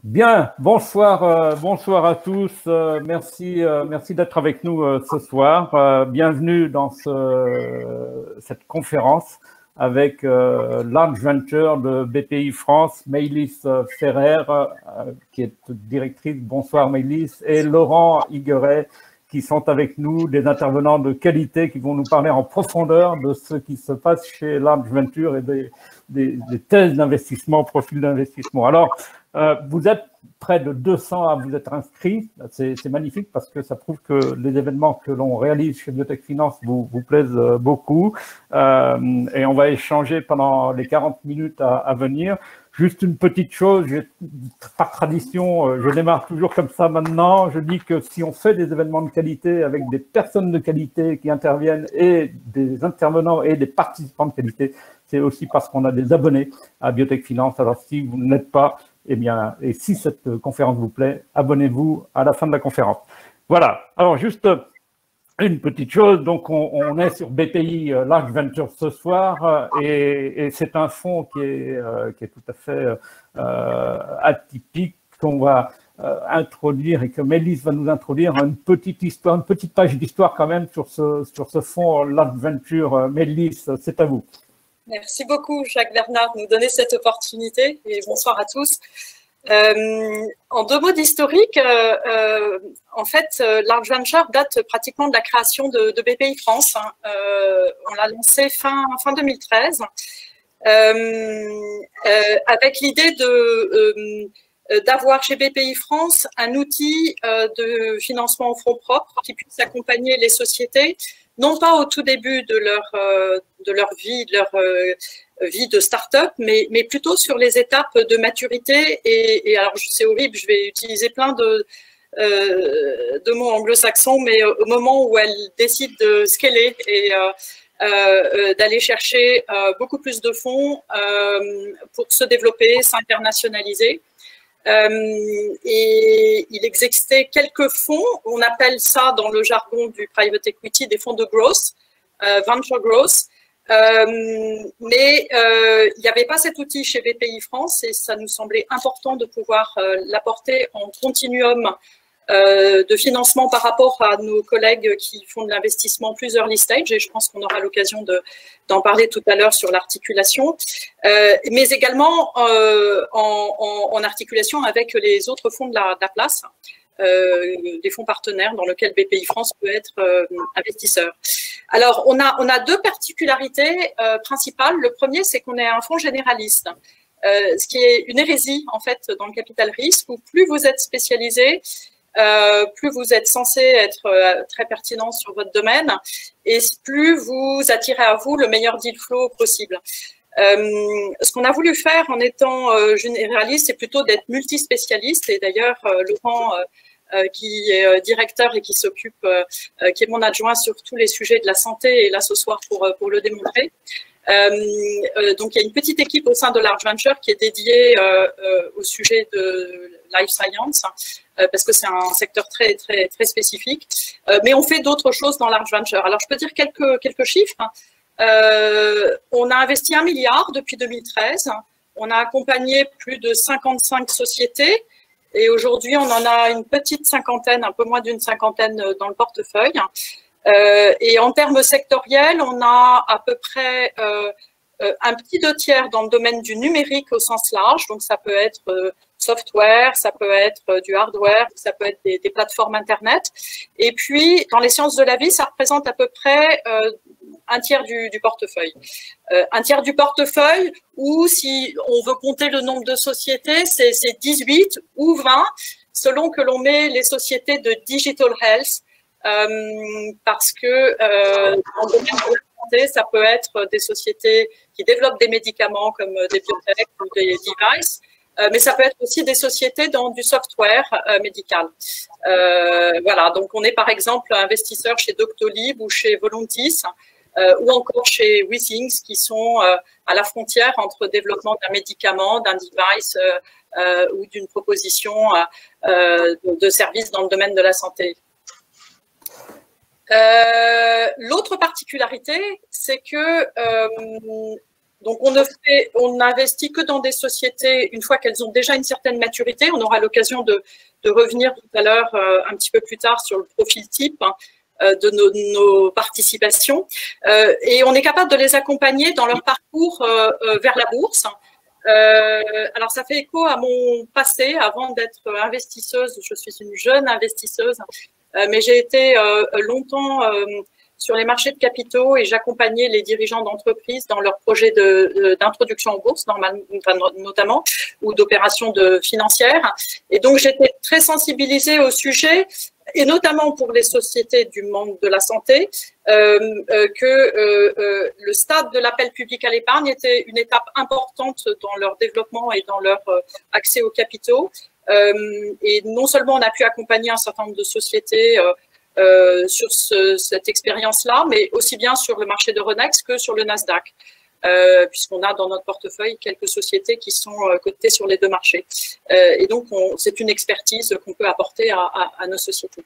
Bien, bonsoir à tous. Merci d'être avec nous ce soir. Bienvenue dans cette conférence avec Large Venture de BPI France, Maëlys Ferrer, qui est directrice. Bonsoir Maëlys, et Laurent Higueret, qui sont avec nous, des intervenants de qualité qui vont nous parler en profondeur de ce qui se passe chez Large Venture et des thèses d'investissement, profils d'investissement. Alors, vous êtes près de 200 à vous être inscrits. C'est magnifique parce que ça prouve que les événements que l'on réalise chez Biotech Finance vous plaisent beaucoup. Et on va échanger pendant les 40 minutes à venir. Juste une petite chose, par tradition, je démarre toujours comme ça maintenant. Je dis que si on fait des événements de qualité avec des personnes de qualité qui interviennent et des intervenants et des participants de qualité, c'est aussi parce qu'on a des abonnés à Biotech Finance. Alors si vous n'êtes pas, eh bien, et si cette conférence vous plaît, abonnez-vous à la fin de la conférence. Voilà. Alors, juste une petite chose. Donc, on est sur BPI Large Venture ce soir et c'est un fonds qui est tout à fait atypique qu'on va introduire et que Maëlys va nous introduire une petite histoire, une petite page d'histoire quand même sur ce fonds Large Venture. Maëlys, c'est à vous. Merci beaucoup, Jacques Bernard, de nous donner cette opportunité et bonsoir à tous. En deux mots d'historique, en fait, Large Venture date pratiquement de la création de BPI France. On l'a lancé fin 2013 avec l'idée d'avoir chez BPI France un outil de financement en fonds propres qui puisse accompagner les sociétés, non pas au tout début de leur vie de start-up, mais plutôt sur les étapes de maturité. Et alors, c'est horrible, je vais utiliser plein de mots anglo-saxons, mais au moment où elles décident de scaler et d'aller chercher beaucoup plus de fonds pour se développer, s'internationaliser. Et il existait quelques fonds, on appelle ça dans le jargon du private equity des fonds de growth, venture growth, mais il n'y avait pas cet outil chez BPI France et ça nous semblait important de pouvoir l'apporter en continuum de financement par rapport à nos collègues qui font de l'investissement plus early stage, et je pense qu'on aura l'occasion d'en parler tout à l'heure sur l'articulation, mais également en articulation avec les autres fonds de la place, des fonds partenaires dans lesquels BPI France peut être investisseur. Alors, on a deux particularités principales. Le premier, c'est qu'on est un fonds généraliste, ce qui est une hérésie en fait dans le capital risque, où plus vous êtes spécialisé, plus vous êtes censé être très pertinent sur votre domaine et plus vous attirez à vous le meilleur deal flow possible. Ce qu'on a voulu faire en étant généraliste, c'est plutôt d'être multispécialiste. Et d'ailleurs, Laurent, qui est directeur et qui s'occupe, qui est mon adjoint sur tous les sujets de la santé, est là ce soir pour le démontrer. Donc, il y a une petite équipe au sein de Large Venture qui est dédiée au sujet de life science, parce que c'est un secteur très spécifique. Mais on fait d'autres choses dans Large Venture. Alors, je peux dire quelques chiffres. On a investi 1 milliard depuis 2013. On a accompagné plus de 55 sociétés. Et aujourd'hui, on en a une petite cinquantaine, un peu moins d'une cinquantaine dans le portefeuille. Et en termes sectoriels, on a à peu près un petit 2/3 dans le domaine du numérique au sens large. Donc, ça peut être software, ça peut être du hardware, ça peut être des plateformes Internet. Et puis, dans les sciences de la vie, ça représente à peu près un tiers du portefeuille. Un tiers du portefeuille où, si on veut compter le nombre de sociétés, c'est 18 ou 20, selon que l'on met les sociétés de digital health, parce que dans le domaine de la santé, ça peut être des sociétés qui développent des médicaments comme des biotech ou des devices, mais ça peut être aussi des sociétés dans du software médical. Voilà, donc on est par exemple investisseur chez Doctolib ou chez Voluntis, ou encore chez Withings, qui sont à la frontière entre développement d'un médicament, d'un device ou d'une proposition de service dans le domaine de la santé. L'autre particularité, c'est que Donc, on n'investit que dans des sociétés une fois qu'elles ont déjà une certaine maturité. On aura l'occasion de revenir tout à l'heure, un petit peu plus tard, sur le profil type de nos participations. Et on est capable de les accompagner dans leur parcours vers la bourse. Alors, ça fait écho à mon passé. Avant d'être investisseuse, je suis une jeune investisseuse, mais j'ai été longtemps sur les marchés de capitaux et j'accompagnais les dirigeants d'entreprises dans leurs projets d'introduction en bourse, notamment, ou d'opérations financières. Et donc, j'étais très sensibilisée au sujet, et notamment pour les sociétés du monde de la santé, que le stade de l'appel public à l'épargne était une étape importante dans leur développement et dans leur accès aux capitaux. Et non seulement on a pu accompagner un certain nombre de sociétés sur cette expérience-là, mais aussi bien sur le marché de Euronext que sur le Nasdaq, puisqu'on a dans notre portefeuille quelques sociétés qui sont cotées sur les deux marchés. Et donc, c'est une expertise qu'on peut apporter à nos sociétés.